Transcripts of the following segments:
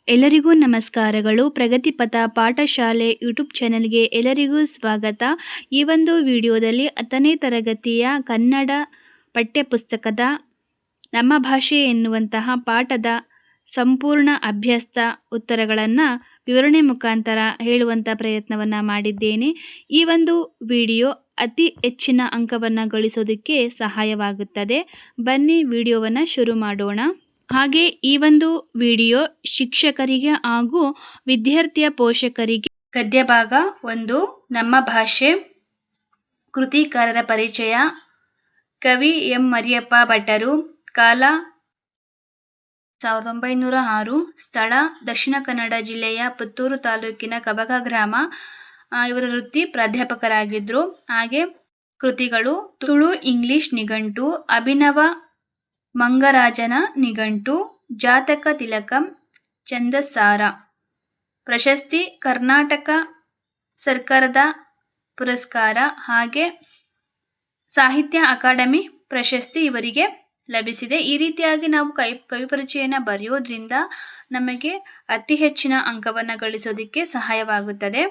ಎಲ್ಲರಿಗೂ ನಮಸ್ಕಾರಗಳು. ಪ್ರಗತಿಪಥ ಪಾಠಶಾಲೆ ಯೂಟ್ಯೂಬ್ ಚಾನೆಲ್ಗೆ ಎಲ್ಲರಿಗೂ ಸ್ವಾಗತ. ಈ ಒಂದು ವಿಡಿಯೋದಲ್ಲಿ 10ನೇ ತರಗತಿಯ ಕನ್ನಡ ಪಠ್ಯಪುಸ್ತಕದ ನಮ್ಮ ಭಾಷೆ ಎನ್ನುವಂತಹ ಪಾಠದ ಸಂಪೂರ್ಣ ಅಭ್ಯಾಸ ಉತ್ತರಗಳನ್ನು ವಿವರಣೆ ಮುಖಾಂತರ ಹೇಳುವಂಥ ಪ್ರಯತ್ನವನ್ನು ಮಾಡಿದ್ದೇನೆ. ಈ ಒಂದು ವಿಡಿಯೋ ಅತಿ ಹೆಚ್ಚಿನ ಅಂಕವನ್ನು ಗಳಿಸೋದಕ್ಕೆ ಸಹಾಯವಾಗುತ್ತದೆ. ಬನ್ನಿ ವಿಡಿಯೋವನ್ನು ಶುರು ಮಾಡೋಣ. ಹಾಗೆ ಈ ಒಂದು ವಿಡಿಯೋ ಶಿಕ್ಷಕರಿಗೆ ಹಾಗೂ ವಿದ್ಯಾರ್ಥಿಯ ಪೋಷಕರಿಗೆ ಗದ್ಯ ಭಾಗ 1 ನಮ್ಮ ಭಾಷೆ, ಕೃತಿಕಾರರ ಪರಿಚಯ, ಕವಿ ಎಂ ಮರಿಯಪ್ಪ ಭಟ್ಟರು, ಕಾಲ 1906, ಸ್ಥಳ ದಕ್ಷಿಣ ಕನ್ನಡ ಜಿಲ್ಲೆಯ ಪುತ್ತೂರು ತಾಲೂಕಿನ ಕಬಗ ಗ್ರಾಮ. ಇವರ ವೃತ್ತಿ ಪ್ರಾಧ್ಯಾಪಕರಾಗಿದ್ದರು. ಹಾಗೆ ಕೃತಿಗಳು: ತುಳು ಇಂಗ್ಲಿಷ್ ನಿಘಂಟು, ಅಭಿನವ ಮಂಗರಾಜನ ನಿಘಂಟು, ಜಾತಕ ತಿಲಕಂ, ಛಂದಸ್ಸಾರ. ಪ್ರಶಸ್ತಿ: ಕರ್ನಾಟಕ ಸರ್ಕಾರದ ಪುರಸ್ಕಾರ ಹಾಗೆ ಸಾಹಿತ್ಯ ಅಕಾಡೆಮಿ ಪ್ರಶಸ್ತಿ ಇವರಿಗೆ ಲಭಿಸಿದೆ. ಈ ರೀತಿಯಾಗಿ ನಾವು ಕವಿ ಪರಿಚಯನ ಬರೆಯೋದ್ರಿಂದ ನಮಗೆ ಅತಿ ಹೆಚ್ಚಿನ ಅಂಕವನ್ನು ಗಳಿಸೋದಕ್ಕೆ ಸಹಾಯವಾಗುತ್ತದೆ.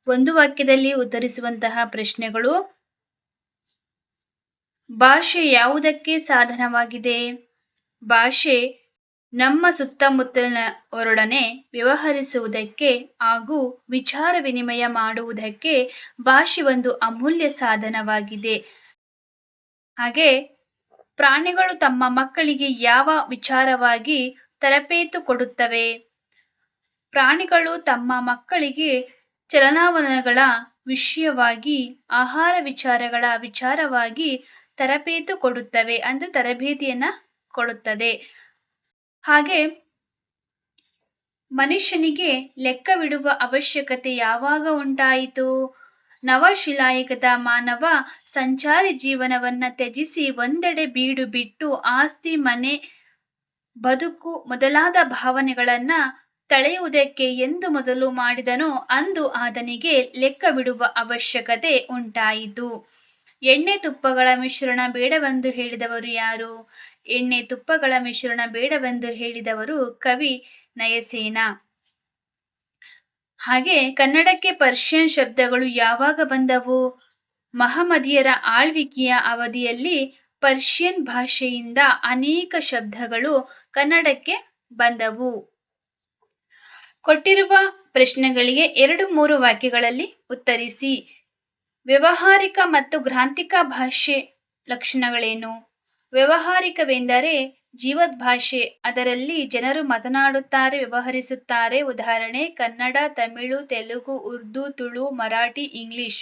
ಒಂದು ವಾಕ್ಯದಲ್ಲಿ ಉತ್ತರಿಸುವಂತಹ ಪ್ರಶ್ನೆಗಳು: ಭಾಷೆ ಯಾವುದಕ್ಕೆ ಸಾಧನವಾಗಿದೆ? ಭಾಷೆ ನಮ್ಮ ಸುತ್ತಮುತ್ತಲಿನವರೊಡನೆ ವ್ಯವಹರಿಸುವುದಕ್ಕೆ ಹಾಗೂ ವಿಚಾರ ವಿನಿಮಯ ಮಾಡುವುದಕ್ಕೆ ಭಾಷೆ ಒಂದು ಅಮೂಲ್ಯ ಸಾಧನವಾಗಿದೆ. ಹಾಗೆ ಪ್ರಾಣಿಗಳು ತಮ್ಮ ಮಕ್ಕಳಿಗೆ ಯಾವ ವಿಚಾರವಾಗಿ ತರಬೇತು ಕೊಡುತ್ತವೆ? ಪ್ರಾಣಿಗಳು ತಮ್ಮ ಮಕ್ಕಳಿಗೆ ಚಲನವಲನಗಳ ವಿಷಯವಾಗಿ, ಆಹಾರ ವಿಚಾರಗಳ ವಿಚಾರವಾಗಿ ತರಬೇತು ಕೊಡುತ್ತವೆ, ಅಂದರೆ ತರಬೇತಿಯನ್ನು ಕೊಡುತ್ತದೆ. ಹಾಗೆ ಮನುಷ್ಯನಿಗೆ ಲೆಕ್ಕವಿಡುವ ಅವಶ್ಯಕತೆ ಯಾವಾಗ ಉಂಟಾಯಿತು? ನವಶಿಲಾಯುಗದ ಮಾನವ ಸಂಚಾರಿ ಜೀವನವನ್ನು ತ್ಯಜಿಸಿ ಒಂದೆಡೆ ಬೀಡು ಬಿಟ್ಟು ಆಸ್ತಿ, ಮನೆ, ಬದುಕು ಮೊದಲಾದ ಭಾವನೆಗಳನ್ನು ತಳೆಯುವುದಕ್ಕೆ ಎಂದು ಮೊದಲು ಮಾಡಿದನೋ ಅಂದು ಆತನಿಗೆ ಲೆಕ್ಕವಿಡುವ ಅವಶ್ಯಕತೆ ಉಂಟಾಯಿತು. ಎಣ್ಣೆ ತುಪ್ಪಗಳ ಮಿಶ್ರಣ ಬೇಡವೆಂದು ಹೇಳಿದವರು ಯಾರು? ಎಣ್ಣೆ ತುಪ್ಪಗಳ ಮಿಶ್ರಣ ಬೇಡವೆಂದು ಹೇಳಿದವರು ಕವಿ ನಯಸೇನ. ಹಾಗೆ ಕನ್ನಡಕ್ಕೆ ಪರ್ಷಿಯನ್ ಶಬ್ದಗಳು ಯಾವಾಗ ಬಂದವು? ಮಹಮ್ಮದೀಯರ ಆಳ್ವಿಕೆಯ ಅವಧಿಯಲ್ಲಿ ಪರ್ಷಿಯನ್ ಭಾಷೆಯಿಂದ ಅನೇಕ ಶಬ್ದಗಳು ಕನ್ನಡಕ್ಕೆ ಬಂದವು. ಕೊಟ್ಟಿರುವ ಪ್ರಶ್ನೆಗಳಿಗೆ 2-3 ವಾಕ್ಯಗಳಲ್ಲಿ ಉತ್ತರಿಸಿ. ವ್ಯಾವಹಾರಿಕ ಮತ್ತು ಗ್ರಾಂಥಿಕ ಭಾಷೆ ಲಕ್ಷಣಗಳೇನು? ವ್ಯಾವಹಾರಿಕವೆಂದರೆ ಜೀವದ್ ಭಾಷೆ, ಅದರಲ್ಲಿ ಜನರು ಮಾತನಾಡುತ್ತಾರೆ, ವ್ಯವಹರಿಸುತ್ತಾರೆ. ಉದಾಹರಣೆ: ಕನ್ನಡ, ತಮಿಳು, ತೆಲುಗು, ಉರ್ದು, ತುಳು, ಮರಾಠಿ, ಇಂಗ್ಲಿಷ್.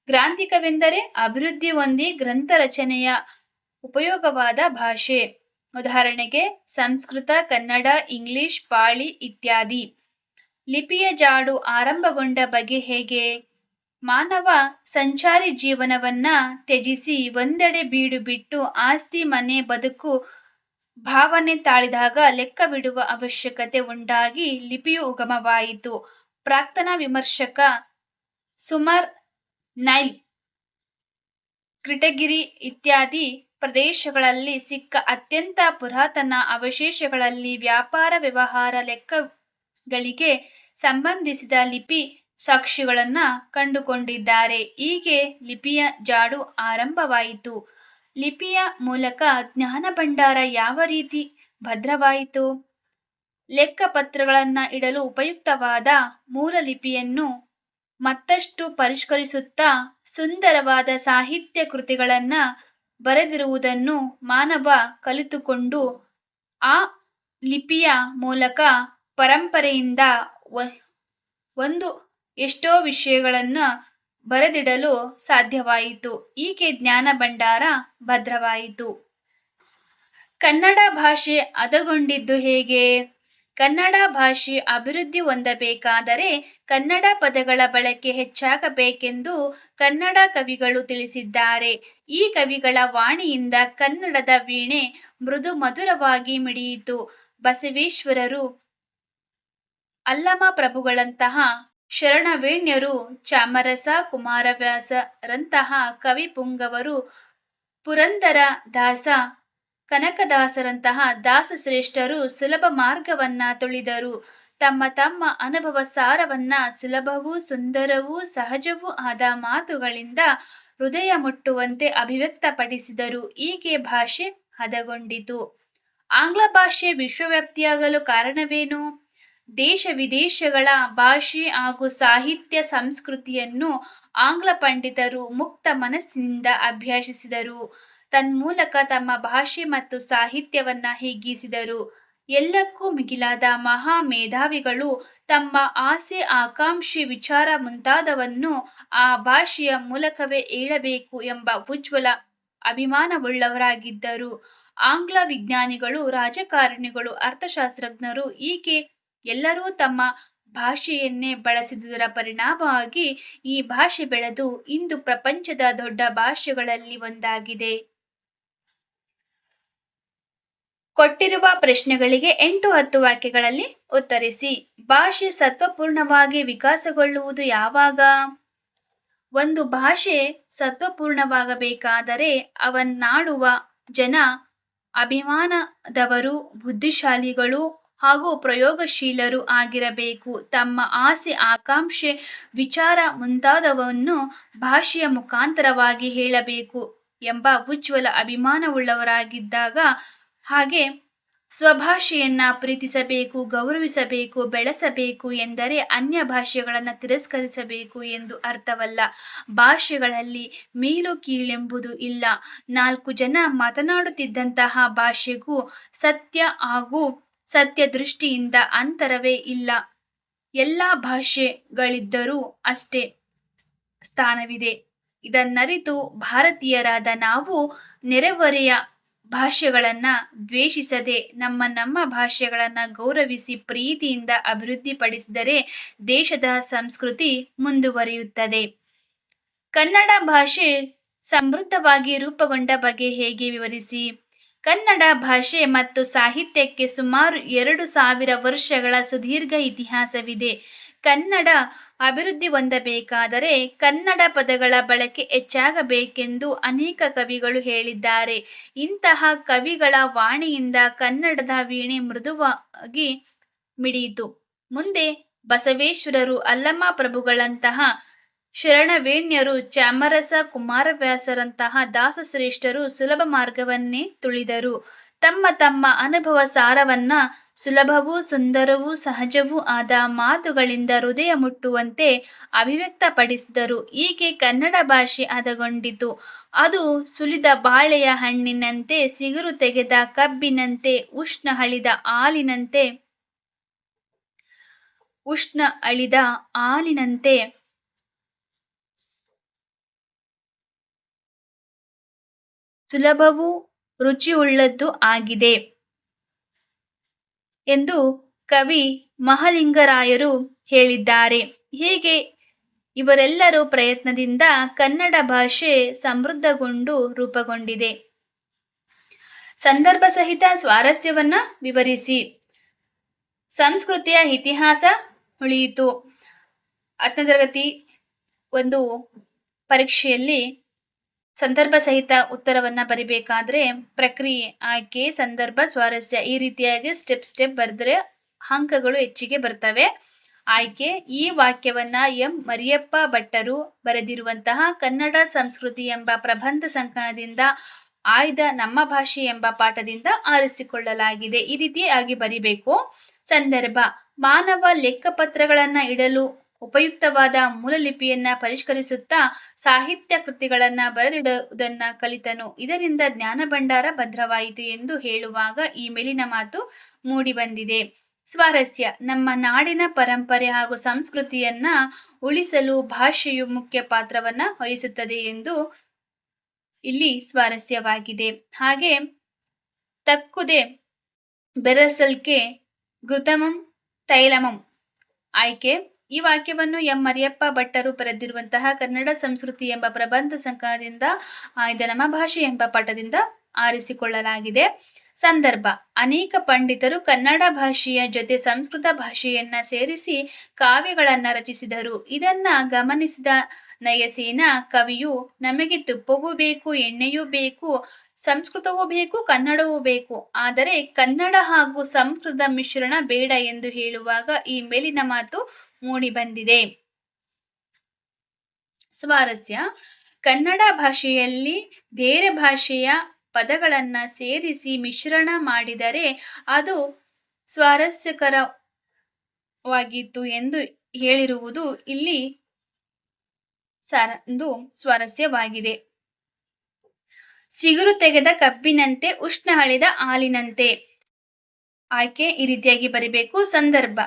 ಗ್ರಾಂಥಿಕವೆಂದರೆ ಅಭಿವೃದ್ಧಿ ಹೊಂದಿ ಗ್ರಂಥ ರಚನೆಯ ಉಪಯೋಗವಾದ ಭಾಷೆ. ಉದಾಹರಣೆಗೆ ಸಂಸ್ಕೃತ, ಕನ್ನಡ, ಇಂಗ್ಲಿಷ್, ಪಾಳಿ ಇತ್ಯಾದಿ. ಲಿಪಿಯ ಜಾಡು ಆರಂಭಗೊಂಡ ಬಗೆ ಹೇಗೆ? ಮಾನವ ಸಂಚಾರಿ ಜೀವನವನ್ನ ತ್ಯಜಿಸಿ ಒಂದೆಡೆ ಬೀಡು ಬಿಟ್ಟು ಆಸ್ತಿ, ಮನೆ, ಬದುಕು ಭಾವನೆ ತಾಳಿದಾಗ ಲೆಕ್ಕವಿಡುವ ಅವಶ್ಯಕತೆ ಉಂಟಾಗಿ ಲಿಪಿಯು ಉಗಮವಾಯಿತು. ಪ್ರಾಕ್ತನ ವಿಮರ್ಶಕ ಸುಮರ್ ನೈಲ್, ಕ್ರಿಟಗಿರಿ ಇತ್ಯಾದಿ ಪ್ರದೇಶಗಳಲ್ಲಿ ಸಿಕ್ಕ ಅತ್ಯಂತ ಪುರಾತನ ಅವಶೇಷಗಳಲ್ಲಿ ವ್ಯಾಪಾರ ವ್ಯವಹಾರ ಲೆಕ್ಕಗಳಿಗೆ ಸಂಬಂಧಿಸಿದ ಲಿಪಿ ಸಾಕ್ಷಿಗಳನ್ನು ಕಂಡುಕೊಂಡಿದ್ದಾರೆ. ಹೀಗೆ ಲಿಪಿಯ ಜಾಡು ಆರಂಭವಾಯಿತು. ಲಿಪಿಯ ಮೂಲಕ ಜ್ಞಾನ ಭಂಡಾರ ಯಾವ ರೀತಿ ಭದ್ರವಾಯಿತು? ಲೆಕ್ಕಪತ್ರಗಳನ್ನು ಇಡಲು ಉಪಯುಕ್ತವಾದ ಮೂಲ ಲಿಪಿಯನ್ನು ಮತ್ತಷ್ಟು ಪರಿಷ್ಕರಿಸುತ್ತಾ ಸುಂದರವಾದ ಸಾಹಿತ್ಯ ಕೃತಿಗಳನ್ನು ಬರೆದಿರುವುದನ್ನು ಮಾನವ ಕಲಿತುಕೊಂಡು ಆ ಲಿಪಿಯ ಮೂಲಕ ಪರಂಪರೆಯಿಂದ ಒಂದು ಎಷ್ಟೋ ವಿಷಯಗಳನ್ನು ಬರೆದಿಡಲು ಸಾಧ್ಯವಾಯಿತು. ಹೀಗೆ ಜ್ಞಾನ ಭಂಡಾರ ಭದ್ರವಾಯಿತು. ಕನ್ನಡ ಭಾಷೆ ಹದಗೊಂಡಿದ್ದು ಹೇಗೆ? ಕನ್ನಡ ಭಾಷೆ ಅಭಿವೃದ್ಧಿ ಹೊಂದಬೇಕಾದರೆ ಕನ್ನಡ ಪದಗಳ ಬಳಕೆ ಹೆಚ್ಚಾಗಬೇಕೆಂದು ಕನ್ನಡ ಕವಿಗಳು ತಿಳಿಸಿದ್ದಾರೆ. ಈ ಕವಿಗಳ ವಾಣಿಯಿಂದ ಕನ್ನಡದ ವೀಣೆ ಮೃದು ಮಧುರವಾಗಿ ಮಿಡಿಯಿತು. ಬಸವೇಶ್ವರರು, ಅಲ್ಲಮ ಪ್ರಭುಗಳಂತಹ ಶರಣವೇಣ್ಯರು, ಚಾಮರಸ ಕುಮಾರವ್ಯಾಸರಂತಹ ಕವಿ ಪುಂಗವರು, ಪುರಂದರ ದಾಸ, ಕನಕದಾಸರಂತಹ ದಾಸಶ್ರೇಷ್ಠರು ಸುಲಭ ಮಾರ್ಗವನ್ನ ತುಳಿದರು. ತಮ್ಮ ತಮ್ಮ ಅನುಭವ ಸಾರವನ್ನ ಸುಲಭವೂ ಸುಂದರವೂ ಸಹಜವೂ ಆದ ಮಾತುಗಳಿಂದ ಹೃದಯ ಮುಟ್ಟುವಂತೆ ಅಭಿವ್ಯಕ್ತಪಡಿಸಿದರು. ಹೀಗೆ ಭಾಷೆ ಹದಗೊಂಡಿತು. ಆಂಗ್ಲ ಭಾಷೆ ವಿಶ್ವವ್ಯಾಪಿಯಾಗಲು ಕಾರಣವೇನು? ದೇಶ ವಿದೇಶಗಳ ಭಾಷೆ ಹಾಗೂ ಸಾಹಿತ್ಯ ಸಂಸ್ಕೃತಿಯನ್ನು ಆಂಗ್ಲ ಪಂಡಿತರು ಮುಕ್ತ ಮನಸ್ಸಿನಿಂದ ಅಭ್ಯಸಿಸಿದರು. ತನ್ಮೂಲಕ ತಮ್ಮ ಭಾಷೆ ಮತ್ತು ಸಾಹಿತ್ಯವನ್ನ ಹಿಗ್ಗಿಸಿದರು. ಎಲ್ಲಕ್ಕೂ ಮಿಗಿಲಾದ ಮಹಾ ಮೇಧಾವಿಗಳು ತಮ್ಮ ಆಸೆ ಆಕಾಂಕ್ಷೆ ವಿಚಾರ ಮುಂತಾದವನ್ನು ಆ ಭಾಷೆಯ ಮೂಲಕವೇ ಹೇಳಬೇಕು ಎಂಬ ಉಜ್ವಲ ಅಭಿಮಾನವುಳ್ಳವರಾಗಿದ್ದರು. ಆಂಗ್ಲ ವಿಜ್ಞಾನಿಗಳು, ರಾಜಕಾರಣಿಗಳು, ಅರ್ಥಶಾಸ್ತ್ರಜ್ಞರು ಹೀಗೆ ಎಲ್ಲರೂ ತಮ್ಮ ಭಾಷೆಯನ್ನೇ ಬಳಸಿದುದರ ಪರಿಣಾಮವಾಗಿ ಈ ಭಾಷೆ ಬೆಳೆದು ಇಂದು ಪ್ರಪಂಚದ ದೊಡ್ಡ ಭಾಷೆಗಳಲ್ಲಿ ಒಂದಾಗಿದೆ. ಕೊಟ್ಟಿರುವ ಪ್ರಶ್ನೆಗಳಿಗೆ 8-10 ವಾಕ್ಯಗಳಲ್ಲಿ ಉತ್ತರಿಸಿ. ಭಾಷೆ ಸತ್ವಪೂರ್ಣವಾಗಿ ವಿಕಾಸಗೊಳ್ಳುವುದು ಯಾವಾಗ? ಒಂದು ಭಾಷೆ ಸತ್ವಪೂರ್ಣವಾಗಬೇಕಾದರೆ ಅವನ್ನಾಡುವ ಜನ ಅಭಿಮಾನದವರು, ಬುದ್ಧಿಶಾಲಿಗಳು ಹಾಗೂ ಪ್ರಯೋಗಶೀಲರು ಆಗಿರಬೇಕು. ತಮ್ಮ ಆಸೆ ಆಕಾಂಕ್ಷೆ ವಿಚಾರ ಮುಂತಾದವನ್ನು ಭಾಷೆಯ ಮುಖಾಂತರವಾಗಿ ಹೇಳಬೇಕು ಎಂಬ ಉಜ್ವಲ ಅಭಿಮಾನವುಳ್ಳವರಾಗಿದ್ದಾಗ, ಹಾಗೆ ಸ್ವಭಾಷೆಯನ್ನ ಪ್ರೀತಿಸಬೇಕು, ಗೌರವಿಸಬೇಕು, ಬೆಳೆಸಬೇಕು ಎಂದರೆ ಅನ್ಯ ಭಾಷೆಗಳನ್ನು ತಿರಸ್ಕರಿಸಬೇಕು ಎಂದು ಅರ್ಥವಲ್ಲ. ಭಾಷೆಗಳಲ್ಲಿ ಮೇಲು ಕೀಳೆಂಬುದು ಇಲ್ಲ. 4 ಜನ ಮಾತನಾಡುತ್ತಿದ್ದಂತಹ ಭಾಷೆಗೂ ಸತ್ಯ ಹಾಗೂ ಸತ್ಯ ದೃಷ್ಟಿಯಿಂದ ಅಂತರವೇ ಇಲ್ಲ. ಎಲ್ಲ ಭಾಷೆಗಳಿದ್ದರೂ ಅಷ್ಟೇ ಸ್ಥಾನವಿದೆ. ಇದನ್ನರಿತು ಭಾರತೀಯರಾದ ನಾವು ನೆರೆಹೊರೆಯ ಭಾಷೆಗಳನ್ನು ದ್ವೇಷಿಸದೆ ನಮ್ಮ ಭಾಷೆಗಳನ್ನು ಗೌರವಿಸಿ ಪ್ರೀತಿಯಿಂದ ಅಭಿವೃದ್ಧಿಪಡಿಸಿದರೆ ದೇಶದ ಸಂಸ್ಕೃತಿ ಮುಂದುವರಿಯುತ್ತದೆ. ಕನ್ನಡ ಭಾಷೆ ಸಮೃದ್ಧವಾಗಿ ರೂಪುಗೊಂಡ ಬಗೆ ಹೇಗೆ ವಿವರಿಸಿ. ಕನ್ನಡ ಭಾಷೆ ಮತ್ತು ಸಾಹಿತ್ಯಕ್ಕೆ ಸುಮಾರು 2000 ವರ್ಷಗಳ ಸುದೀರ್ಘ ಇತಿಹಾಸವಿದೆ. ಕನ್ನಡ ಅಭಿವೃದ್ಧಿ ಹೊಂದಬೇಕಾದರೆ ಕನ್ನಡ ಪದಗಳ ಬಳಕೆ ಹೆಚ್ಚಾಗಬೇಕೆಂದು ಅನೇಕ ಕವಿಗಳು ಹೇಳಿದ್ದಾರೆ. ಇಂತಹ ಕವಿಗಳ ವಾಣಿಯಿಂದ ಕನ್ನಡದ ವೀಣೆ ಮೃದುವಾಗಿ ಮಿಡಿಯಿತು. ಮುಂದೆ ಬಸವೇಶ್ವರರು, ಅಲ್ಲಮ ಪ್ರಭುಗಳಂತಹ ಶರಣವೇಣ್ಯರು, ಚಾಮರಸ ಕುಮಾರವ್ಯಾಸರಂತಹ ದಾಸಶ್ರೇಷ್ಠರು ಸುಲಭ ಮಾರ್ಗವನ್ನೇ ತುಳಿದರು. ತಮ್ಮ ಅನುಭವ ಸಾರವನ್ನ ಸುಲಭವೂ ಸುಂದರವೂ ಸಹಜವೂ ಆದ ಮಾತುಗಳಿಂದ ಹೃದಯ ಮುಟ್ಟುವಂತೆ ಅಭಿವ್ಯಕ್ತಪಡಿಸಿದರು. ಹೀಗೆ ಕನ್ನಡ ಭಾಷೆ ಹದಗೊಂಡಿತು. ಅದು ಸುಲಿದ ಬಾಳೆಯ ಹಣ್ಣಿನಂತೆ, ಸಿಗುರು ತೆಗೆದ ಕಬ್ಬಿನಂತೆ, ಉಷ್ಣ ಅಳಿದ ಹಾಲಿನಂತೆ ಸುಲಭವೂ ರುಚಿಯುಳ್ಳದ್ದು ಆಗಿದೆ ಎಂದು ಕವಿ ಮಹಾಲಿಂಗರಾಯರು ಹೇಳಿದ್ದಾರೆ. ಹೀಗೆ ಇವರೆಲ್ಲರೂ ಪ್ರಯತ್ನದಿಂದ ಕನ್ನಡ ಭಾಷೆ ಸಮೃದ್ಧಗೊಂಡು ರೂಪುಗೊಂಡಿದೆ. ಸಂದರ್ಭ ಸಹಿತ ಸ್ವಾರಸ್ಯವನ್ನ ವಿವರಿಸಿ. ಸಂಸ್ಕೃತಿಯ ಇತಿಹಾಸ ಉಳಿಯಿತು. 10ನೇ ತರಗತಿ ಒಂದು ಪರೀಕ್ಷೆಯಲ್ಲಿ ಸಂದರ್ಭ ಸಹಿತ ಉತ್ತರವನ್ನ ಬರಿಬೇಕಾದ್ರೆ ಪ್ರಕ್ರಿಯೆ, ಆಯ್ಕೆ, ಸಂದರ್ಭ, ಸ್ವಾರಸ್ಯ ಈ ರೀತಿಯಾಗಿ ಸ್ಟೆಪ್ ಬರೆದ್ರೆ ಅಂಕಗಳು ಹೆಚ್ಚಿಗೆ ಬರ್ತವೆ. ಆಯ್ಕೆ: ಈ ವಾಕ್ಯವನ್ನ ಎಂ ಮರಿಯಪ್ಪ ಭಟ್ಟರು ಬರೆದಿರುವಂತಹ ಕನ್ನಡ ಸಂಸ್ಕೃತಿ ಎಂಬ ಪ್ರಬಂಧ ಸಂಕಲನದಿಂದ ಆಯ್ದ ನಮ್ಮ ಭಾಷೆ ಎಂಬ ಪಾಠದಿಂದ ಆರಿಸಿಕೊಳ್ಳಲಾಗಿದೆ. ಈ ರೀತಿಯಾಗಿ ಬರಿಬೇಕು. ಸಂದರ್ಭ: ಮಾನವ ಲೆಕ್ಕಪತ್ರಗಳನ್ನ ಇಡಲು ಉಪಯುಕ್ತವಾದ ಮೂಲಲಿಪಿಯನ್ನ ಪರಿಷ್ಕರಿಸುತ್ತಾ ಸಾಹಿತ್ಯ ಕೃತಿಗಳನ್ನ ಬರೆದಿಡುವುದನ್ನ ಕಲಿತನು. ಇದರಿಂದ ಜ್ಞಾನ ಭಂಡಾರ ಭದ್ರವಾಯಿತು ಎಂದು ಹೇಳುವಾಗ ಈ ಮೇಲಿನ ಮಾತು ಮೂಡಿಬಂದಿದೆ. ಸ್ವಾರಸ್ಯ: ನಮ್ಮ ನಾಡಿನ ಪರಂಪರೆ ಹಾಗೂ ಸಂಸ್ಕೃತಿಯನ್ನ ಉಳಿಸಲು ಭಾಷೆಯು ಮುಖ್ಯ ಪಾತ್ರವನ್ನ ವಹಿಸುತ್ತದೆ ಎಂದು ಇಲ್ಲಿ ಸ್ವಾರಸ್ಯವಾಗಿದೆ. ಹಾಗೆ ತಕ್ಕುದೆ ಬೆರಸಲ್ಕೆ ಘೃತಮಂ ತೈಲಮಂ. ಆಯ್ಕೆ: ಈ ವಾಕ್ಯವನ್ನು ಎಂ ಮರಿಯಪ್ಪ ಭಟ್ಟರು ಬರೆದಿರುವಂತಹ ಕನ್ನಡ ಸಂಸ್ಕೃತಿ ಎಂಬ ಪ್ರಬಂಧ ಸಂಕಲನದಿಂದ ಆಯ್ದ ನಮ್ಮ ಭಾಷೆ ಎಂಬ ಪಾಠದಿಂದ ಆರಿಸಿಕೊಳ್ಳಲಾಗಿದೆ. ಸಂದರ್ಭ: ಅನೇಕ ಪಂಡಿತರು ಕನ್ನಡ ಭಾಷೆಯ ಜೊತೆ ಸಂಸ್ಕೃತ ಭಾಷೆಯನ್ನ ಸೇರಿಸಿ ಕಾವ್ಯಗಳನ್ನ ರಚಿಸಿದರು. ಇದನ್ನ ಗಮನಿಸಿದ ನಯಸೇನ ಕವಿಯು, ನಮಗೆ ತುಪ್ಪವೂ ಬೇಕು, ಎಣ್ಣೆಯೂ ಬೇಕು, ಸಂಸ್ಕೃತವೂ ಬೇಕು, ಕನ್ನಡವೂ ಬೇಕು. ಆದರೆ ಕನ್ನಡ ಹಾಗೂ ಸಂಸ್ಕೃತದ ಮಿಶ್ರಣ ಬೇಡ ಎಂದು ಹೇಳುವಾಗ ಈ ಮೇಲಿನ ಮಾತು ಮೂಡಿಬಂದಿದೆ. ಸ್ವಾರಸ್ಯ: ಕನ್ನಡ ಭಾಷೆಯಲ್ಲಿ ಬೇರೆ ಭಾಷೆಯ ಪದಗಳನ್ನ ಸೇರಿಸಿ ಮಿಶ್ರಣ ಮಾಡಿದರೆ ಅದು ಸ್ವಾರಸ್ಯಕರವಾಗಿತ್ತು ಎಂದು ಹೇಳಿರುವುದು ಇಲ್ಲಿ ಸ್ವಾರಸ್ಯವಾಗಿದೆ. ಸಿಗುರು ತೆಗೆದ ಕಬ್ಬಿನಂತೆ, ಉಷ್ಣ ಹಳಿದ ಹಾಲಿನಂತೆ. ಆಯ್ಕೆ ಈ ರೀತಿಯಾಗಿ ಬರಿಬೇಕು. ಸಂದರ್ಭ: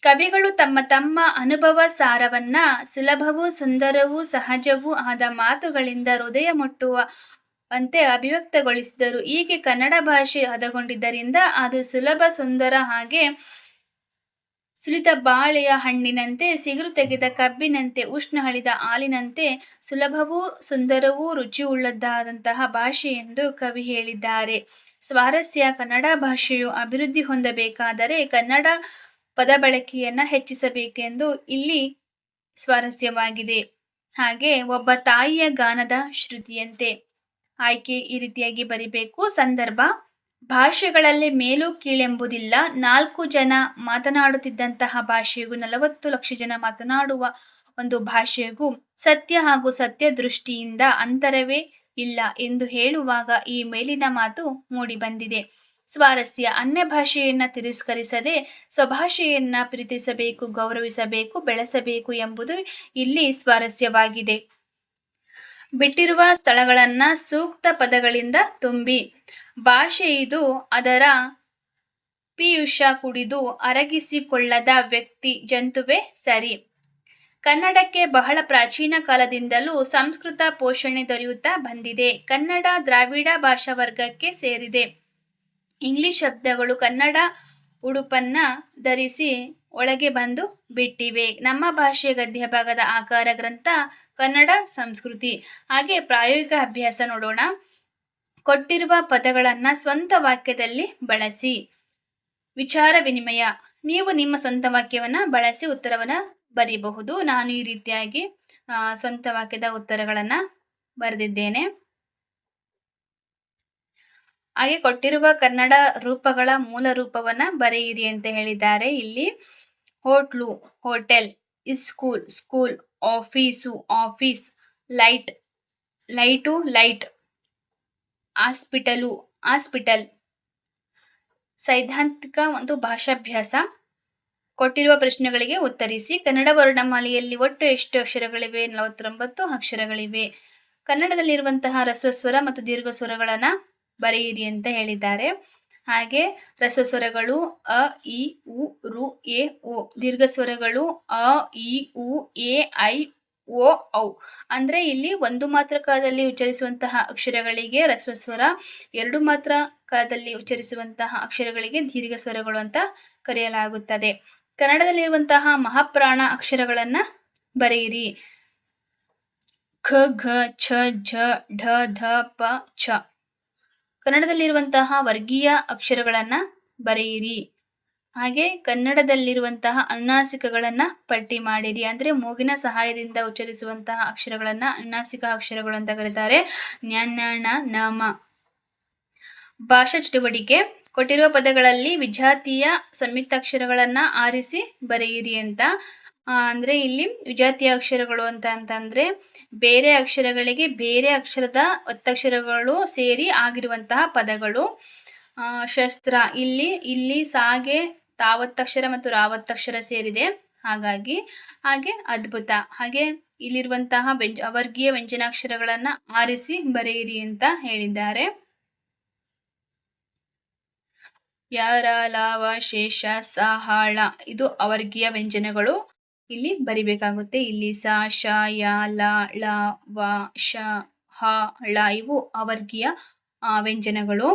ಕವಿಗಳು ತಮ್ಮ ತಮ್ಮ ಅನುಭವ ಸಾರವನ್ನ ಸುಲಭವೂ ಸುಂದರವೂ ಸಹಜವೂ ಆದ ಮಾತುಗಳಿಂದ ಹೃದಯ ಮುಟ್ಟುವಂತೆ ಅಭಿವ್ಯಕ್ತಗೊಳಿಸಿದರು. ಹೀಗೆ ಕನ್ನಡ ಭಾಷೆ ಹದಗೊಂಡಿದ್ದರಿಂದ ಅದು ಸುಲಭ ಸುಂದರ, ಹಾಗೆ ಸುಲಿದ ಬಾಳೆಯ ಹಣ್ಣಿನಂತೆ, ಸಿಗುರು ತೆಗೆದ ಕಬ್ಬಿನಂತೆ, ಉಷ್ಣ ಹಳಿದ ಹಾಲಿನಂತೆ ಸುಲಭವೂ ಸುಂದರವೂ ರುಚಿಯುಳ್ಳದ್ದಾದಂತಹ ಭಾಷೆ ಎಂದು ಕವಿ ಹೇಳಿದ್ದಾರೆ. ಸ್ವಾರಸ್ಯ: ಕನ್ನಡ ಭಾಷೆಯು ಅಭಿವೃದ್ಧಿ ಹೊಂದಬೇಕಾದರೆ ಕನ್ನಡ ಪದಬಳಕೆಯನ್ನು ಹೆಚ್ಚಿಸಬೇಕೆಂದು ಇಲ್ಲಿ ಸ್ವಾರಸ್ಯವಾಗಿದೆ. ಹಾಗೆ ಒಬ್ಬ ತಾಯಿಯ ಗಾನದ ಶ್ರುತಿಯಂತೆ. ಆಯ್ಕೆ ಈ ರೀತಿಯಾಗಿ ಬರಿಬೇಕು. ಸಂದರ್ಭ: ಭಾಷೆಗಳಲ್ಲಿ ಮೇಲು ಕೀಳೆಂಬುದಿಲ್ಲ. 4 ಜನ ಮಾತನಾಡುತ್ತಿದ್ದಂತಹ ಭಾಷೆಗೂ 40 ಲಕ್ಷ ಜನ ಮಾತನಾಡುವ ಒಂದು ಭಾಷೆಗೂ ಸತ್ಯ ಹಾಗೂ ಸತ್ಯ ದೃಷ್ಟಿಯಿಂದ ಅಂತರವೇ ಇಲ್ಲ ಎಂದು ಹೇಳುವಾಗ ಈ ಮೇಲಿನ ಮಾತು ಮೂಡಿಬಂದಿದೆ. ಸ್ವಾರಸ್ಯ: ಅನ್ಯ ಭಾಷೆಯನ್ನ ತಿರಸ್ಕರಿಸದೆ ಸ್ವಭಾಷೆಯನ್ನ ಪ್ರೀತಿಸಬೇಕು, ಗೌರವಿಸಬೇಕು, ಬೆಳೆಸಬೇಕು ಎಂಬುದು ಇಲ್ಲಿ ಸ್ವಾರಸ್ಯವಾಗಿದೆ. ಬಿಟ್ಟಿರುವ ಸ್ಥಳಗಳನ್ನ ಸೂಕ್ತ ಪದಗಳಿಂದ ತುಂಬಿ. ಭಾಷೆ ಇದು ಅದರ ಪೀಯೂಷ ಕುಡಿದು ಅರಗಿಸಿಕೊಳ್ಳದ ವ್ಯಕ್ತಿ ಜಂತುವೇ ಸರಿ. ಕನ್ನಡಕ್ಕೆ ಬಹಳ ಪ್ರಾಚೀನ ಕಾಲದಿಂದಲೂ ಸಂಸ್ಕೃತ ಪೋಷಣೆ ದೊರೆಯುತ್ತಾ ಬಂದಿದೆ. ಕನ್ನಡ ದ್ರಾವಿಡ ಭಾಷಾ ವರ್ಗಕ್ಕೆ ಸೇರಿದೆ. ಇಂಗ್ಲಿಷ್ ಶಬ್ದಗಳು ಕನ್ನಡ ಉಡುಪನ್ನ ಧರಿಸಿ ಒಳಗೆ ಬಂದು ಬಿಟ್ಟಿವೆ. ನಮ್ಮ ಭಾಷೆಯ ಗದ್ಯ ಭಾಗದ ಆಕಾರ ಗ್ರಂಥ ಕನ್ನಡ ಸಂಸ್ಕೃತಿ. ಹಾಗೆ ಪ್ರಾಯೋಗಿಕ ಅಭ್ಯಾಸ ನೋಡೋಣ. ಕೊಟ್ಟಿರುವ ಪದಗಳನ್ನ ಸ್ವಂತ ವಾಕ್ಯದಲ್ಲಿ ಬಳಸಿ. ವಿಚಾರ ವಿನಿಮಯ: ನೀವು ನಿಮ್ಮ ಸ್ವಂತ ವಾಕ್ಯವನ್ನ ಬಳಸಿ ಉತ್ತರವನ್ನ ಬರೀಬಹುದು. ನಾನು ಈ ರೀತಿಯಾಗಿ ಸ್ವಂತ ವಾಕ್ಯದ ಉತ್ತರಗಳನ್ನ ಬರೆದಿದ್ದೇನೆ. ಹಾಗೆ ಕೊಟ್ಟಿರುವ ಕನ್ನಡ ರೂಪಗಳ ಮೂಲ ರೂಪವನ್ನ ಬರೆಯಿರಿ ಅಂತ ಹೇಳಿದ್ದಾರೆ. ಇಲ್ಲಿ hotel, hotel; school, school; office, office; light, light; hospital, hospital. ಸೈದ್ಧಾಂತಿಕ ಒಂದು ಭಾಷಾಭ್ಯಾಸ. ಕೊಟ್ಟಿರುವ ಪ್ರಶ್ನೆಗಳಿಗೆ ಉತ್ತರಿಸಿ. ಕನ್ನಡ ವರ್ಣಮಾಲೆಯಲ್ಲಿ ಒಟ್ಟು ಎಷ್ಟು ಅಕ್ಷರಗಳಿವೆ? 49 ಅಕ್ಷರಗಳಿವೆ. ಕನ್ನಡದಲ್ಲಿರುವಂತಹ ಹ್ರಸ್ವಸ್ವರ ಮತ್ತು ದೀರ್ಘ ಸ್ವರಗಳನ್ನ ಬರೆಯಿರಿ ಅಂತ ಹೇಳಿದ್ದಾರೆ. ಹಾಗೆ ಹ್ರಸ್ವಸ್ವರಗಳು ಅ, ಇ, ಉ, ರು, ಎ, ಓ. ದೀರ್ಘ ಸ್ವರಗಳು ಅ, ಇ, ಉ, ಎ, ಐ, ಓ, ಔ. ಅಂದ್ರೆ ಇಲ್ಲಿ ಒಂದು ಮಾತ್ರ ಕಾಲದಲ್ಲಿ ಉಚ್ಚರಿಸುವಂತಹ ಅಕ್ಷರಗಳಿಗೆ ಹ್ರಸ್ವಸ್ವರ, 2 ಮಾತ್ರ ಕಾಲದಲ್ಲಿ ಉಚ್ಚರಿಸುವಂತಹ ಅಕ್ಷರಗಳಿಗೆ ದೀರ್ಘ ಸ್ವರಗಳು ಅಂತ ಕರೆಯಲಾಗುತ್ತದೆ. ಕನ್ನಡದಲ್ಲಿರುವಂತಹ ಮಹಾಪ್ರಾಣ ಅಕ್ಷರಗಳನ್ನ ಬರೆಯಿರಿ. ಖ, ಘ, ಛ, ಝ, ಢ, ಧ, ಪ, ಛ. ಕನ್ನಡದಲ್ಲಿರುವಂತಹ ವರ್ಗೀಯ ಅಕ್ಷರಗಳನ್ನ ಬರೆಯಿರಿ. ಹಾಗೆ ಕನ್ನಡದಲ್ಲಿರುವಂತಹ ಅನುನಾಸಿಕಗಳನ್ನ ಪಟ್ಟಿ ಮಾಡಿರಿ. ಅಂದ್ರೆ ಮೂಗಿನ ಸಹಾಯದಿಂದ ಉಚ್ಚರಿಸುವಂತಹ ಅಕ್ಷರಗಳನ್ನ ಅನುನಾಸಿಕ ಅಕ್ಷರಗಳು ಅಂತ ಕರೀತಾರೆ. ನ್ಯ, ನ, ಣ, ನ, ಮ. ಭಾಷಾ ಚಟುವಟಿಕೆ: ಕೊಟ್ಟಿರುವ ಪದಗಳಲ್ಲಿ ವಿಜಾತೀಯ ಸಂಯುಕ್ತಾಕ್ಷರಗಳನ್ನ ಆರಿಸಿ ಬರೆಯಿರಿ ಅಂತ. ಅಂದ್ರೆ ಇಲ್ಲಿ ವಿಜಾತೀಯ ಅಕ್ಷರಗಳು ಅಂತಂದ್ರೆ ಬೇರೆ ಅಕ್ಷರಗಳಿಗೆ ಬೇರೆ ಅಕ್ಷರದ ಒತ್ತಕ್ಷರಗಳು ಸೇರಿ ಆಗಿರುವಂತಹ ಪದಗಳು. ಶಸ್ತ್ರ: ಇಲ್ಲಿ ಸಾಗೆ ತಾವತ್ತಕ್ಷರ ಮತ್ತು ರಾವತ್ತಕ್ಷರ ಸೇರಿದೆ, ಹಾಗಾಗಿ. ಹಾಗೆ ಅದ್ಭುತ. ಹಾಗೆ ಇಲ್ಲಿರುವಂತಹ ಅವರ್ಗೀಯ ವ್ಯಂಜನಾಕ್ಷರಗಳನ್ನ ಆರಿಸಿ ಬರೆಯಿರಿ ಅಂತ ಹೇಳಿದ್ದಾರೆ. ಯರ, ಲಾವ, ಶೇಷ, ಸ, ಹ, ಳ ಇದು ಅವರ್ಗೀಯ ವ್ಯಂಜನಗಳು ಇಲ್ಲಿ ಬರಿಬೇಕಾಗುತ್ತೆ. ಇಲ್ಲಿ ಸ, ಶ, ಯ, ಲ, ಳ, ವ, ಶ, ಹ, ಳ ಇವು ಅವರ್ಗೀಯ ವ್ಯಂಜನಗಳು.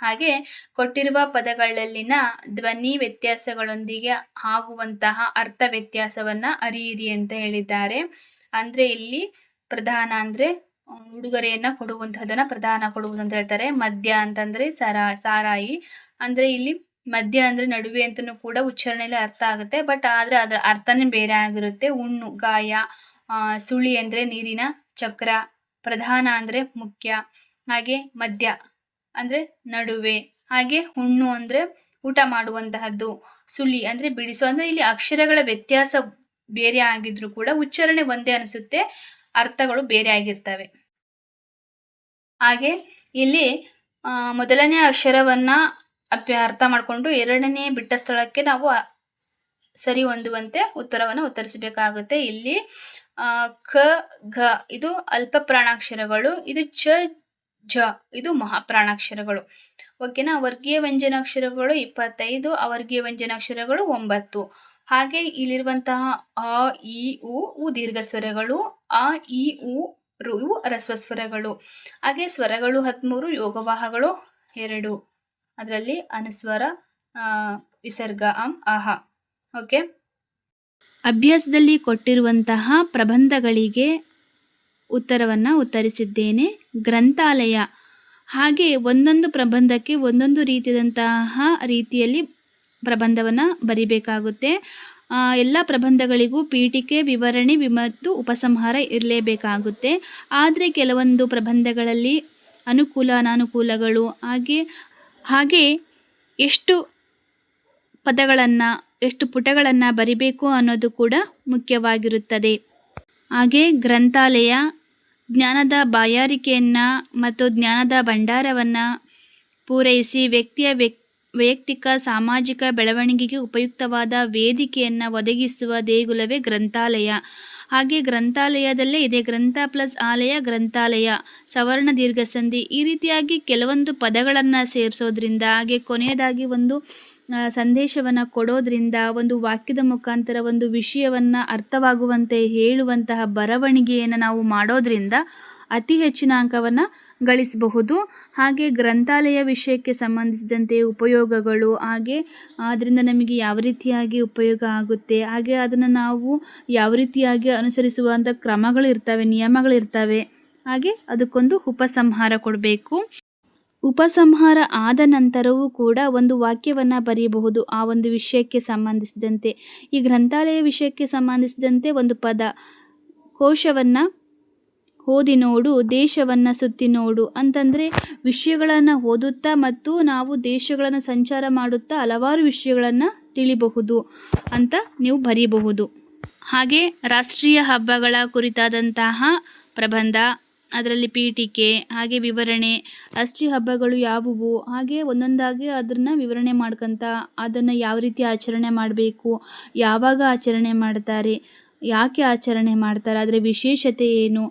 ಹಾಗೆ ಕೊಟ್ಟಿರುವ ಪದಗಳಲ್ಲಿನ ಧ್ವನಿ ವ್ಯತ್ಯಾಸಗಳೊಂದಿಗೆ ಆಗುವಂತಹ ಅರ್ಥ ವ್ಯತ್ಯಾಸವನ್ನ ಅರಿಯಿರಿ ಅಂತ ಹೇಳಿದ್ದಾರೆ. ಅಂದ್ರೆ ಇಲ್ಲಿ ಪ್ರಧಾನ ಅಂದ್ರೆ ಉಡುಗೊರೆಯನ್ನ ಕೊಡುವಂತಹದನ್ನ ಪ್ರಧಾನ ಕೊಡುವುದು ಅಂತ ಹೇಳ್ತಾರೆ. ಮದ್ಯ ಅಂತಂದ್ರೆ ಸಾರಾಯಿ. ಅಂದ್ರೆ ಇಲ್ಲಿ ಮಧ್ಯ ಅಂದ್ರೆ ನಡುವೆ ಅಂತನೂ ಕೂಡ ಉಚ್ಚಾರಣೆಯಲ್ಲಿ ಅರ್ಥ ಆಗುತ್ತೆ. ಬಟ್ ಆದ್ರೆ ಅದರ ಅರ್ಥನೇ ಬೇರೆ ಆಗಿರುತ್ತೆ. ಹುಣ್ಣು, ಗಾಯ. ಸುಳಿ ಅಂದ್ರೆ ನೀರಿನ ಚಕ್ರ. ಪ್ರಧಾನ ಅಂದ್ರೆ ಮುಖ್ಯ. ಹಾಗೆ ಮಧ್ಯ ಅಂದರೆ ನಡುವೆ, ಹಾಗೆ ಹುಣ್ಣು ಅಂದರೆ ಊಟ ಮಾಡುವಂತಹದ್ದು, ಸುಳಿ ಅಂದರೆ ಬಿಡಿಸು. ಅಂದರೆ ಇಲ್ಲಿ ಅಕ್ಷರಗಳ ವ್ಯತ್ಯಾಸ ಬೇರೆ ಆಗಿದ್ರೂ ಕೂಡ ಉಚ್ಚಾರಣೆ ಒಂದೇ ಅನಿಸುತ್ತೆ, ಅರ್ಥಗಳು ಬೇರೆ ಆಗಿರ್ತವೆ. ಹಾಗೆ ಇಲ್ಲಿ ಮೊದಲನೇ ಅಕ್ಷರವನ್ನ ಅರ್ಥ ಮಾಡಿಕೊಂಡು ಎರಡನೇ ಬಿಟ್ಟ ಸ್ಥಳಕ್ಕೆ ನಾವು ಸರಿ ಹೊಂದುವಂತೆ ಉತ್ತರವನ್ನು ಉತ್ತರಿಸಬೇಕಾಗುತ್ತೆ. ಇಲ್ಲಿ ಕ ಘ ಇದು ಅಲ್ಪ ಪ್ರಾಣಾಕ್ಷರಗಳು, ಇದು ಚ ಝ ಇದು ಮಹಾಪ್ರಾಣಾಕ್ಷರಗಳು. ಓಕೆನಾ. ವರ್ಗೀಯ ವ್ಯಂಜನಾಕ್ಷರಗಳು 25, ಅವರ್ಗೀಯ ವ್ಯಂಜನಾಕ್ಷರಗಳು 9. ಹಾಗೆ ಇಲ್ಲಿರುವಂತಹ ಅ ಇ ಉ ದೀರ್ಘ ಸ್ವರಗಳು, ಆ ಇ ಉ ರು ಇವು ಹ್ರಸ್ವ ಸ್ವರಗಳು. ಹಾಗೆ ಸ್ವರಗಳು 13, ಯೋಗವಾಹಗಳು 2. ಅದರಲ್ಲಿ ಅನುಸ್ವರ, ವಿಸರ್ಗ, ಅಹ. ಓಕೆ. ಅಭ್ಯಾಸದಲ್ಲಿ ಕೊಟ್ಟಿರುವಂತಹ ಪ್ರಬಂಧಗಳಿಗೆ ಉತ್ತರವನ್ನು ಉತ್ತರಿಸಿದ್ದೇನೆ. ಗ್ರಂಥಾಲಯ, ಹಾಗೆ ಒಂದೊಂದು ಪ್ರಬಂಧಕ್ಕೆ ಒಂದೊಂದು ರೀತಿಯಲ್ಲಿ ಪ್ರಬಂಧವನ್ನು ಬರಿಬೇಕಾಗುತ್ತೆ. ಎಲ್ಲ ಪ್ರಬಂಧಗಳಿಗೂ ಪೀಠಿಕೆ, ವಿವರಣೆ ಮತ್ತು ಉಪಸಂಹಾರ ಇರಲೇಬೇಕಾಗುತ್ತೆ. ಆದರೆ ಕೆಲವೊಂದು ಪ್ರಬಂಧಗಳಲ್ಲಿ ಅನುಕೂಲ ಅನಾನುಕೂಲಗಳು, ಹಾಗೆ ಎಷ್ಟು ಪದಗಳನ್ನು ಎಷ್ಟು ಪುಟಗಳನ್ನು ಬರಿಬೇಕು ಅನ್ನೋದು ಕೂಡ ಮುಖ್ಯವಾಗಿರುತ್ತದೆ. ಹಾಗೆ ಗ್ರಂಥಾಲಯ ಜ್ಞಾನದ ಬಾಯಾರಿಕೆಯನ್ನು ಮತ್ತು ಜ್ಞಾನದ ಭಂಡಾರವನ್ನು ಪೂರೈಸಿ ವ್ಯಕ್ತಿಯ ವೈಯಕ್ತಿಕ ಸಾಮಾಜಿಕ ಬೆಳವಣಿಗೆಗೆ ಉಪಯುಕ್ತವಾದ ವೇದಿಕೆಯನ್ನು ಒದಗಿಸುವ ದೇಗುಲವೇ ಗ್ರಂಥಾಲಯ. ಹಾಗೆ ಗ್ರಂಥಾಲಯದಲ್ಲೇ ಇದೆ ಗ್ರಂಥ ಪ್ಲಸ್ ಆಲಯ, ಗ್ರಂಥಾಲಯ, ಸವರ್ಣ ದೀರ್ಘ ಸಂಧಿ, ಈ ರೀತಿಯಾಗಿ ಕೆಲವೊಂದು ಪದಗಳನ್ನು ಸೇರಿಸೋದ್ರಿಂದ, ಹಾಗೆ ಕೊನೆಯದಾಗಿ ಒಂದು ಸಂದೇಶವನ್ನು ಕೊಡೋದ್ರಿಂದ, ಒಂದು ವಾಕ್ಯದ ಮುಖಾಂತರ ಒಂದು ವಿಷಯವನ್ನು ಅರ್ಥವಾಗುವಂತೆ ಹೇಳುವಂತಹ ಬರವಣಿಗೆಯನ್ನು ನಾವು ಮಾಡೋದ್ರಿಂದ ಅತಿ ಹೆಚ್ಚಿನ ಅಂಕವನ್ನು ಗಳಿಸಬಹುದು. ಹಾಗೆ ಗ್ರಂಥಾಲಯ ವಿಷಯಕ್ಕೆ ಸಂಬಂಧಿಸಿದಂತೆ ಉಪಯೋಗಗಳು, ಹಾಗೆ ಅದರಿಂದ ನಮಗೆ ಯಾವ ರೀತಿಯಾಗಿ ಉಪಯೋಗ ಆಗುತ್ತೆ, ಹಾಗೆ ಅದನ್ನು ನಾವು ಯಾವ ರೀತಿಯಾಗಿ ಅನುಸರಿಸುವಂಥ ಕ್ರಮಗಳಿರ್ತವೆ, ನಿಯಮಗಳಿರ್ತವೆ. ಹಾಗೆ ಅದಕ್ಕೊಂದು ಉಪಸಂಹಾರ ಕೊಡಬೇಕು. ಉಪಸಂಹಾರ ಆದ ನಂತರವೂ ಕೂಡ ಒಂದು ವಾಕ್ಯವನ್ನು ಬರೆಯಬಹುದು ಆ ಒಂದು ವಿಷಯಕ್ಕೆ ಸಂಬಂಧಿಸಿದಂತೆ. ಈ ಗ್ರಂಥಾಲಯ ವಿಷಯಕ್ಕೆ ಸಂಬಂಧಿಸಿದಂತೆ ಒಂದು ಪದ, ಕೋಶವನ್ನು ಓದಿ ನೋಡು, ದೇಶವನ್ನು ಸುತ್ತಿ ನೋಡು ಅಂತಂದರೆ ವಿಷಯಗಳನ್ನು ಓದುತ್ತಾ ಮತ್ತು ನಾವು ದೇಶಗಳನ್ನು ಸಂಚಾರ ಮಾಡುತ್ತಾ ಹಲವಾರು ವಿಷಯಗಳನ್ನು ತಿಳಿಬಹುದು ಅಂತ ನೀವು ಬರೀಬಹುದು. ಹಾಗೆ ರಾಷ್ಟ್ರೀಯ ಹಬ್ಬಗಳ ಕುರಿತಾದಂತಹ ಪ್ರಬಂಧ, ಅದರಲ್ಲಿ ಪೀಠಿಕೆ, ಹಾಗೆ ವಿವರಣೆ, ರಾಷ್ಟ್ರೀಯ ಹಬ್ಬಗಳು ಯಾವುವು, ಹಾಗೆ ಒಂದೊಂದಾಗಿ ಅದನ್ನು ವಿವರಣೆ ಮಾಡ್ಕೊತ ಅದನ್ನು ಯಾವ ರೀತಿ ಆಚರಣೆ ಮಾಡಬೇಕು, ಯಾವಾಗ ಆಚರಣೆ ಮಾಡ್ತಾರೆ, ಯಾಕೆ ಆಚರಣೆ ಮಾಡ್ತಾರೆ, ಅದರ ವಿಶೇಷತೆ ಏನು,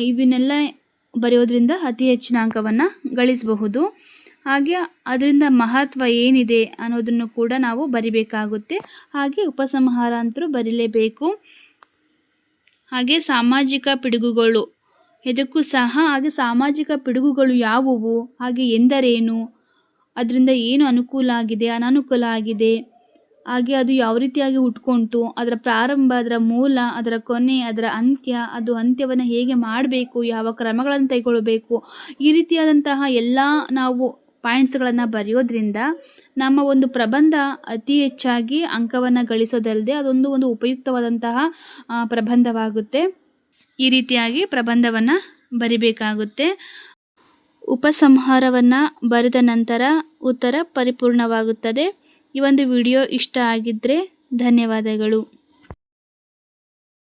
ಇವನ್ನೆಲ್ಲ ಬರೆಯೋದ್ರಿಂದ ಅತಿ ಹೆಚ್ಚಿನ ಅಂಕವನ್ನು ಗಳಿಸಬಹುದು. ಹಾಗೆ ಅದರಿಂದ ಮಹತ್ವ ಏನಿದೆ ಅನ್ನೋದನ್ನು ಕೂಡ ನಾವು ಬರಿಬೇಕಾಗುತ್ತೆ. ಹಾಗೆ ಉಪಸಂಹಾರ ಅಂತೂ ಬರೀಲೇಬೇಕು. ಹಾಗೆ ಸಾಮಾಜಿಕ ಪಿಡುಗುಗಳು, ಇದಕ್ಕೂ ಸಹ ಹಾಗೆ ಸಾಮಾಜಿಕ ಪಿಡುಗುಗಳು ಯಾವುವು, ಹಾಗೆ ಎಂದರೇನು, ಅದರಿಂದ ಏನು ಅನುಕೂಲ ಆಗಿದೆ, ಅನಾನುಕೂಲ ಆಗಿದೆ, ಹಾಗೆ ಅದು ಯಾವ ರೀತಿಯಾಗಿ ಹುಟ್ಕೊಂತು, ಅದರ ಪ್ರಾರಂಭ, ಅದರ ಮೂಲ, ಅದರ ಕೊನೆ, ಅದರ ಅಂತ್ಯ, ಅದು ಅಂತ್ಯವನ್ನು ಹೇಗೆ ಮಾಡಬೇಕು, ಯಾವ ಕ್ರಮಗಳನ್ನು ಕೈಗೊಳ್ಳಬೇಕು, ಈ ರೀತಿಯಾದಂತಹ ಎಲ್ಲ ನಾವು ಪಾಯಿಂಟ್ಸ್ಗಳನ್ನು ಬರೆಯೋದ್ರಿಂದ ನಮ್ಮ ಒಂದು ಪ್ರಬಂಧ ಅತಿ ಹೆಚ್ಚಾಗಿ ಅಂಕವನ್ನು ಗಳಿಸೋದಲ್ಲದೆ ಅದೊಂದು ಉಪಯುಕ್ತವಾದಂತಹ ಪ್ರಬಂಧವಾಗುತ್ತೆ. ಈ ರೀತಿಯಾಗಿ ಪ್ರಬಂಧವನ್ನು ಬರಿಬೇಕಾಗುತ್ತೆ. ಉಪಸಂಹಾರವನ್ನು ಬರೆದ ನಂತರ ಉತ್ತರ ಪರಿಪೂರ್ಣವಾಗುತ್ತದೆ. ಈ ಒಂದು ವಿಡಿಯೋ ಇಷ್ಟ ಆಗಿದ್ದರೆ ಧನ್ಯವಾದಗಳು.